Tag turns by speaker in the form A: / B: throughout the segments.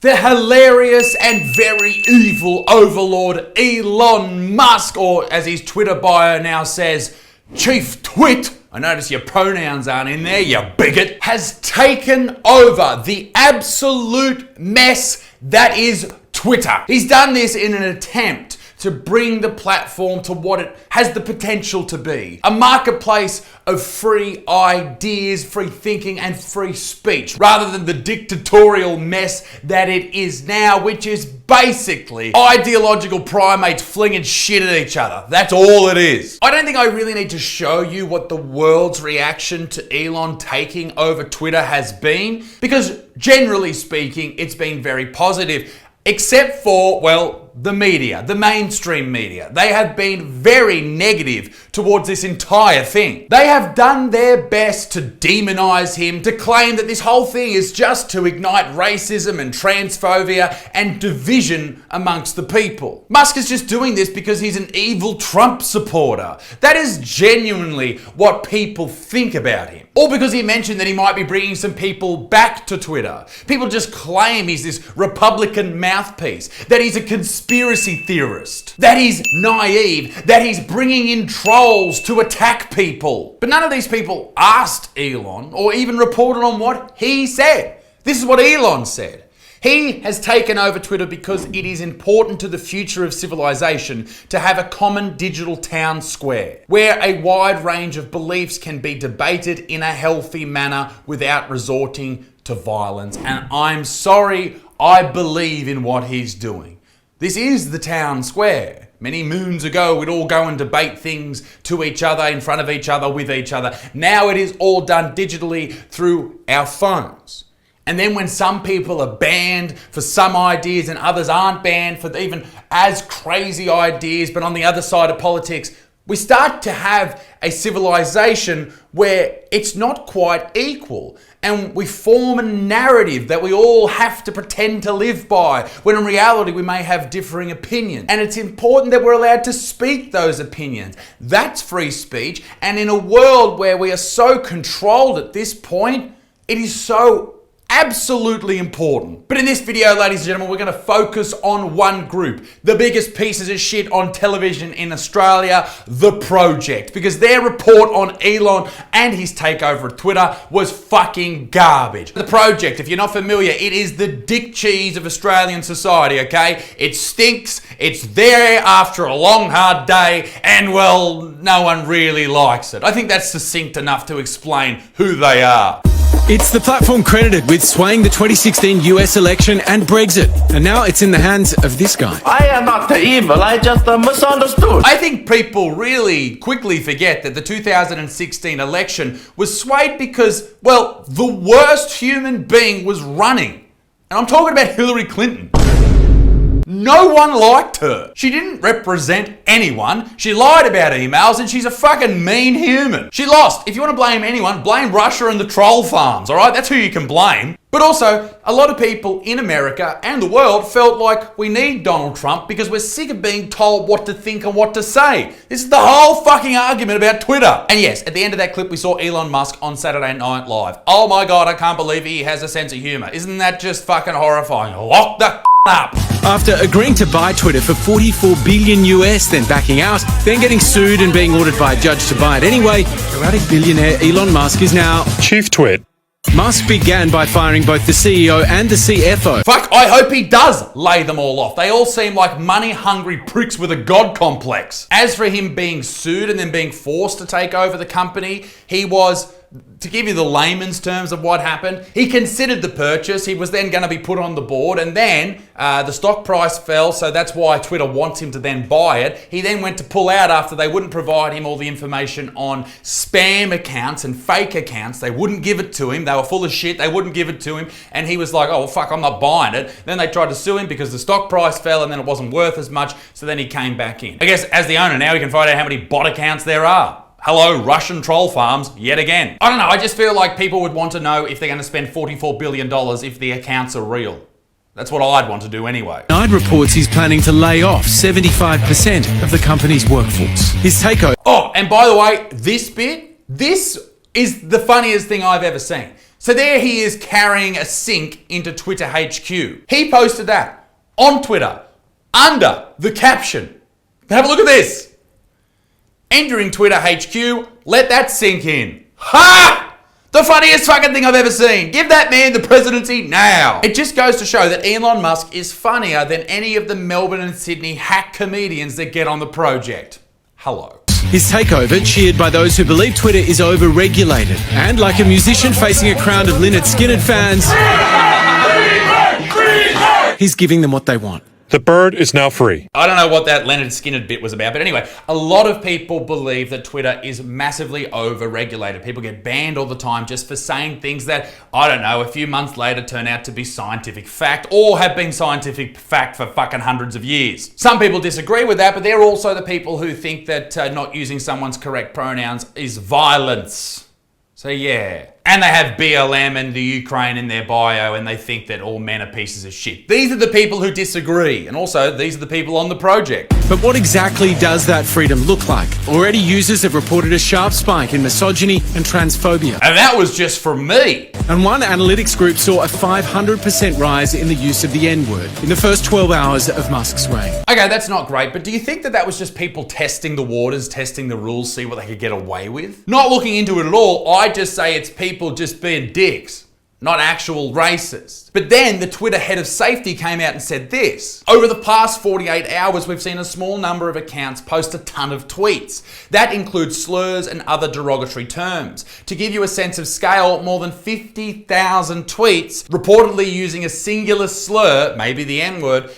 A: The hilarious and very evil overlord Elon Musk, or as his Twitter bio now says, Chief Twit, I notice your pronouns aren't in there, you bigot, has taken over the absolute mess that is Twitter. He's done this in an attempt to bring the platform to what it has the potential to be. A marketplace of free ideas, free thinking, and free speech, rather than the dictatorial mess that it is now, which is basically ideological primates flinging shit at each other. That's all it is. I don't think I really need to show you what the world's reaction to Elon taking over Twitter has been, because generally speaking, it's been very positive. Except for, well, the media, the mainstream media. They have been very negative towards this entire thing. They have done their best to demonize him, to claim that this whole thing is just to ignite racism and transphobia and division amongst the people. Musk is just doing this because he's an evil Trump supporter. That is genuinely what people think about him. Or because he mentioned that he might be bringing some people back to Twitter. People just claim he's this Republican mouthpiece, that he's a conspiracy theorist, that he's naive, that he's bringing in trolls to attack people. But none of these people asked Elon or even reported on what he said. This is what Elon said. He has taken over Twitter because it is important to the future of civilization to have a common digital town square where a wide range of beliefs can be debated in a healthy manner without resorting to violence. And I'm sorry, I believe in what he's doing. This is the town square. Many moons ago, we'd all go and debate things to each other, in front of each other, with each other. Now it is all done digitally through our phones. And then when some people are banned for some ideas and others aren't banned for even as crazy ideas, but on the other side of politics, we start to have a civilization where it's not quite equal. And we form a narrative that we all have to pretend to live by, when in reality we may have differing opinions. And it's important that we're allowed to speak those opinions. That's free speech. And in a world where we are so controlled at this point, it is so absolutely important. But in this video, ladies and gentlemen, we're going to focus on one group, the biggest pieces of shit on television in Australia, The Project, because their report on Elon and his takeover of Twitter was fucking garbage. The Project, if you're not familiar, it is the dick cheese of Australian society, okay? It stinks, it's there after a long hard day, and well, no one really likes it. I think that's succinct enough to explain who they are.
B: It's the platform credited with swaying the 2016 US election and Brexit. And now it's in the hands of this guy.
C: I am not evil, I just misunderstood.
A: I think people really quickly forget that the 2016 election was swayed because, well, the worst human being was running. And I'm talking about Hillary Clinton. No one liked her. She didn't represent anyone. She lied about emails and she's a fucking mean human. She lost. If you want to blame anyone, blame Russia and the troll farms, all right? That's who you can blame. But also, a lot of people in America and the world felt like we need Donald Trump because we're sick of being told what to think and what to say. This is the whole fucking argument about Twitter. And yes, at the end of that clip, we saw Elon Musk on Saturday Night Live. Oh my God, I can't believe he has a sense of humor. Isn't that just fucking horrifying? Lock the up.
B: After agreeing to buy Twitter for $44 billion US, then backing out, then getting sued and being ordered by a judge to buy it anyway, erratic billionaire Elon Musk is now Chief Twit. Musk began by firing both the CEO and the CFO.
A: Fuck, I hope he does lay them all off. They all seem like money-hungry pricks with a god complex. As for him being sued and then being forced to take over the company, he was, to give you the layman's terms of what happened, he considered the purchase. He was then going to be put on the board, and then the stock price fell, so that's why Twitter wants him to then buy it. He then went to pull out after they wouldn't provide him all the information on spam accounts and fake accounts. They wouldn't give it to him. They were full of shit. They wouldn't give it to him, and he was like, oh, well, fuck, I'm not buying it. Then they tried to sue him because the stock price fell, and then it wasn't worth as much, so then he came back in. I guess as the owner now, he can find out how many bot accounts there are. Hello, Russian troll farms, yet again. I don't know, I just feel like people would want to know if they're going to spend $44 billion if the accounts are real. That's what I'd want to do anyway.
B: Nide reports he's planning to lay off 75% of the company's workforce. His takeover.
A: Oh, and by the way, this is the funniest thing I've ever seen. So there he is carrying a sink into Twitter HQ. He posted that on Twitter under the caption. Have a look at this. Entering Twitter HQ, let that sink in. Ha! The funniest fucking thing I've ever seen. Give that man the presidency now. It just goes to show that Elon Musk is funnier than any of the Melbourne and Sydney hack comedians that get on the project. Hello.
B: His takeover cheered by those who believe Twitter is over-regulated. And like a musician facing a crowd of Lynyrd Skynyrd fans, he's giving them what they want.
D: The bird is now free.
A: I don't know what that Lynyrd Skynyrd bit was about, but anyway, a lot of people believe that Twitter is massively over-regulated. People get banned all the time just for saying things that, I don't know, a few months later turn out to be scientific fact or have been scientific fact for fucking hundreds of years. Some people disagree with that, but they're also the people who think that not using someone's correct pronouns is violence. So yeah. And they have BLM and the Ukraine in their bio and they think that all men are pieces of shit. These are the people who disagree. And also, these are the people on the project.
B: But what exactly does that freedom look like? Already users have reported a sharp spike in misogyny and transphobia.
A: And that was just from me.
B: And one analytics group saw a 500% rise in the use of the N-word in the first 12 hours of Musk's reign.
A: Okay, that's not great, but do you think that that was just people testing the waters, testing the rules, see what they could get away with? Not looking into it at all, I just say it's people just being dicks, not actual racists. But then the Twitter head of safety came out and said this. Over the past 48 hours, we've seen a small number of accounts post a ton of tweets. That includes slurs and other derogatory terms. To give you a sense of scale, more than 50,000 tweets reportedly using a singular slur, maybe the N-word,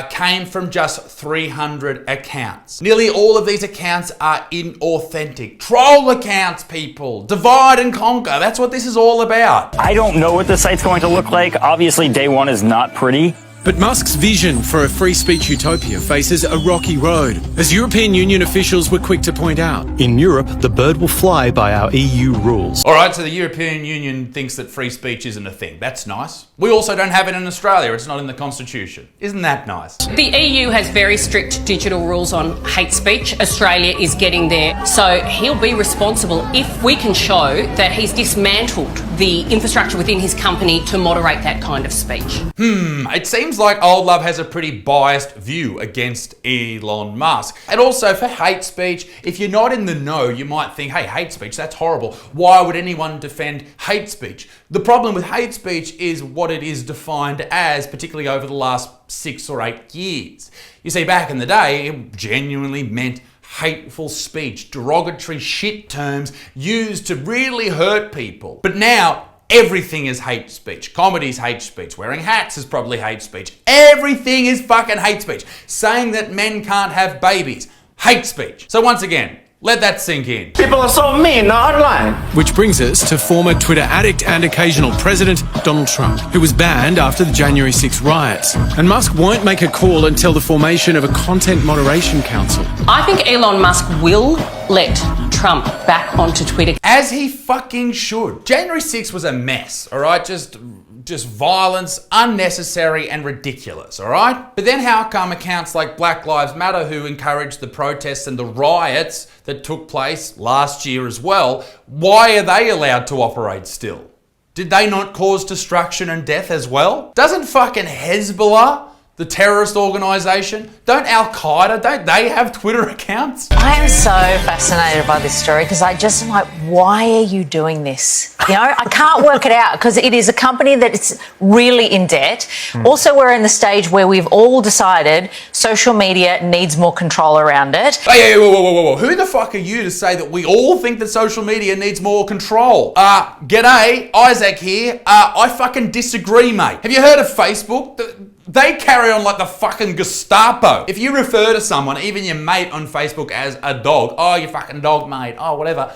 A: came from just 300 accounts. Nearly all of these accounts are inauthentic. Troll accounts, people. Divide and conquer. That's what this is all about.
E: I don't know what the site's going to look like. Obviously, day one is not pretty.
B: But Musk's vision for a free speech utopia faces a rocky road, as European Union officials were quick to point out.
F: In Europe, the bird will fly by our EU rules.
A: All right, so the European Union thinks that free speech isn't a thing. That's nice. We also don't have it in Australia. It's not in the Constitution. Isn't that nice?
G: The EU has very strict digital rules on hate speech. Australia is getting there. So he'll be responsible if we can show that he's dismantled the infrastructure within his company to moderate that kind of speech.
A: It seems like Old Love has a pretty biased view against Elon Musk. And also for hate speech, if you're not in the know, you might think, hey, hate speech, that's horrible. Why would anyone defend hate speech? The problem with hate speech is what it is defined as, particularly over the last 6 or 8 years. You see, back in the day, it genuinely meant hateful speech, derogatory shit terms used to really hurt people. But now, everything is hate speech. Comedy's hate speech. Wearing hats is probably hate speech. Everything is fucking hate speech. Saying that men can't have babies, hate speech. So once again, let that sink in.
C: People are so mean online.
B: Which brings us to former Twitter addict and occasional president, Donald Trump, who was banned after the January 6 riots. And Musk won't make a call until the formation of a content moderation council.
G: I think Elon Musk will let Trump back onto Twitter.
A: As he fucking should. January 6 was a mess, all right? Just violence, unnecessary and ridiculous, all right? But then how come accounts like Black Lives Matter, who encouraged the protests and the riots that took place last year as well, why are they allowed to operate still? Did they not cause destruction and death as well? Doesn't fucking Hezbollah, the terrorist organisation, don't Al-Qaeda, don't they have Twitter accounts?
H: I am so fascinated by this story because I just am like, why are you doing this? You know, I can't work it out because it is a company that is really in debt. Also, we're in the stage where we've all decided social media needs more control around it.
A: Hey, whoa. Who the fuck are you to say that we all think that social media needs more control? G'day, Isaac here. I fucking disagree, mate. Have you heard of Facebook? They carry on like the fucking Gestapo. If you refer to someone, even your mate on Facebook, as a dog, oh, you fucking dog, mate, oh, whatever,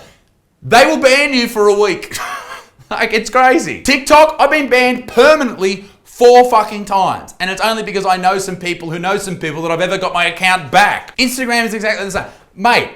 A: they will ban you for a week. Like, it's crazy. TikTok, I've been banned permanently 4 fucking times. And it's only because I know some people who know some people that I've ever got my account back. Instagram is exactly the same. Mate,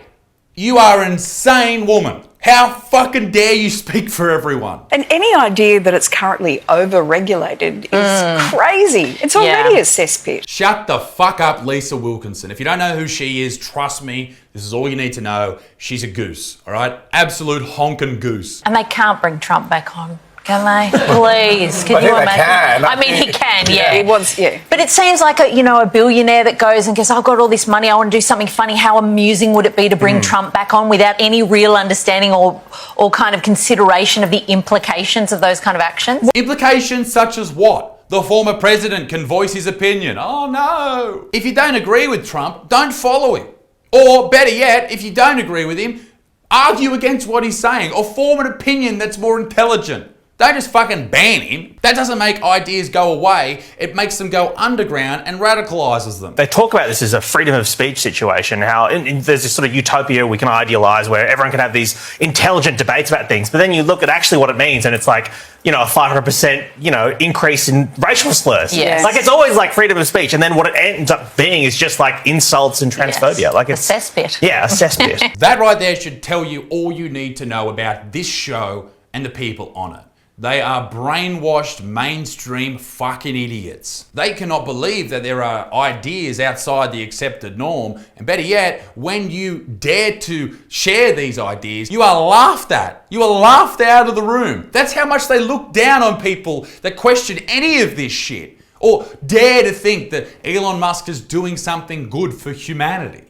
A: you are an insane woman. How fucking dare you speak for everyone?
I: And any idea that it's currently over-regulated is crazy. It's already a cesspit.
A: Shut the fuck up, Lisa Wilkinson. If you don't know who she is, trust me, this is all you need to know. She's a goose, all right? Absolute honkin' goose.
H: And they can't bring Trump back on. Can they? Please. Can
C: I
H: you
C: think they
H: imagine?
C: can.
H: I mean, he can, yeah.
I: He wants, yeah.
H: But it seems like a billionaire that goes and goes, I've got all this money, I want to do something funny. How amusing would it be to bring Trump back on without any real understanding or kind of consideration of the implications of those kind of actions?
A: Implications such as what? The former president can voice his opinion. Oh no. If you don't agree with Trump, don't follow him. Or better yet, if you don't agree with him, argue against what he's saying or form an opinion that's more intelligent. Don't just fucking ban him. That doesn't make ideas go away. It makes them go underground and radicalizes them.
D: They talk about this as a freedom of speech situation, how there's this sort of utopia we can idealize where everyone can have these intelligent debates about things. But then you look at actually what it means and it's like, a 500%, increase in racial slurs.
H: Yes.
D: Like it's always like freedom of speech. And then what it ends up being is just like insults and transphobia.
H: Yes.
D: Like it's
H: a cesspit.
D: Yeah, a cesspit.
A: That right there should tell you all you need to know about this show and the people on it. They are brainwashed mainstream fucking idiots. They cannot believe that there are ideas outside the accepted norm. And better yet, when you dare to share these ideas, you are laughed at. You are laughed out of the room. That's how much they look down on people that question any of this shit or dare to think that Elon Musk is doing something good for humanity.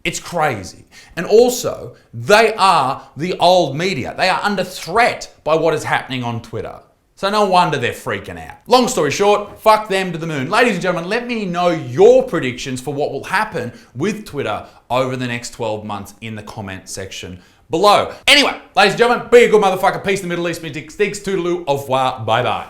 A: It's crazy. And also, they are the old media. They are under threat by what is happening on Twitter. So no wonder they're freaking out. Long story short, fuck them to the moon. Ladies and gentlemen, let me know your predictions for what will happen with Twitter over the next 12 months in the comment section below. Anyway, ladies and gentlemen, be a good motherfucker. Peace in the Middle East. Me sticks. Toodaloo. Au revoir. Bye-bye.